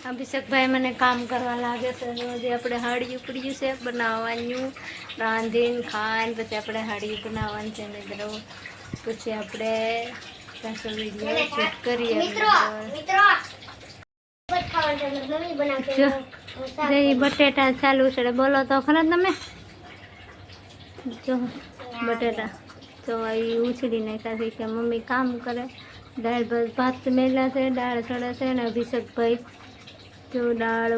અભિષેકભાઈ મને કામ કરવા લાગે છે. રોજ આપણે હાડી ઉપડ્યું છે બનાવવાનું, રાંધીને ખાઈને પછી આપણે હાડી બનાવવાની છે મિત્રો. પછી આપણે પાછો વિડીયો શૂટ કરીએ મિત્રો. બટેટા ચાલુ છે, બોલો તો ખરા તમે. જો બટેટા તો એ ઉછળી નાખ્યા છે કે મમ્મી કામ કરે. દાળ ભાત મેલા છે, દાળ સડે છે ને અભિષેકભાઈ જો દાળ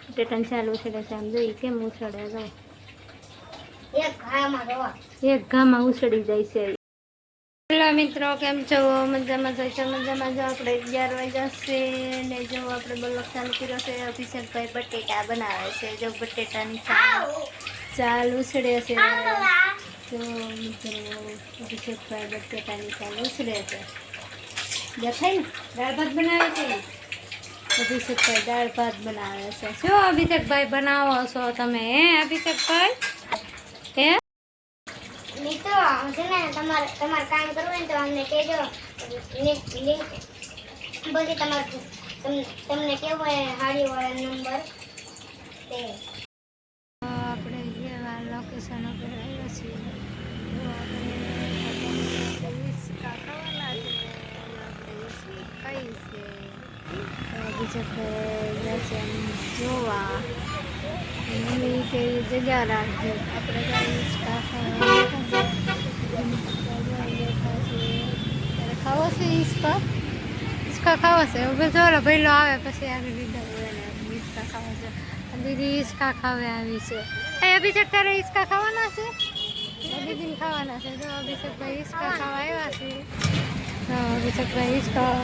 બટેટાને ચાલુ ઉછળે છે. આમ જોઈ કેમ ઉછળે જો એક ઘામાં ઉછળી જાય છે. હેલો મિત્રો, કેમ છો? મજામાં જઈશો? મજામાં જો આપણે 11 વાગ્યા છે ને જો આપણે બ્લોગ ચાલુ કર્યો છે. અભિષેકભાઈ બટેટા બનાવે છે. જો બટેટાની ચાલ ઉછળે છે. જો મિત્રો અભિષેકભાઈ બટેટાની ચાલ ઉછળે છે. દેખાય ને દાળ ભાત બનાવે છે. અભિષેકભાઈ દાળ ભાત બનાવે છે. શું અભિષેકભાઈ બનાવો છો તમે? હે અભિષેકભાઈ? હે મિત્રો છે ને તમારે કામ કરવું હોય ને તો અમને કહેજો. લિંક બધી તમને કેવો હોય હાડીવાળા નંબર તે આપણે જેવા લોકેશન ઉપર આવ્યા છીએ. અભિષેકભાઈ જોવા મમ્મી કે જગ્યા રાખજો. આપણે ખાવો છે ઈસકા ખાવો છે. હવે જોરો પહેલો આવે પછી આવી લીધા હોય ને ઈસકા ખાવા છે. દીદી ઈસકા ખાવે આવી છે. એ અભિષેક તારે ઈસકા ખાવાના છે? દીદીને ખાવાના છે. જો અભિષેકભાઈ ઈસકા ખાવા આવ્યા છે. અભિષેકભાઈ ઈસકા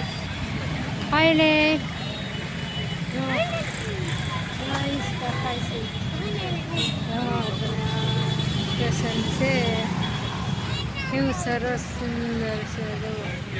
ખાઈ લે. ઈસકા ખાય છે. સ્ટેશન છે કેવું સરસ સુંદર છે.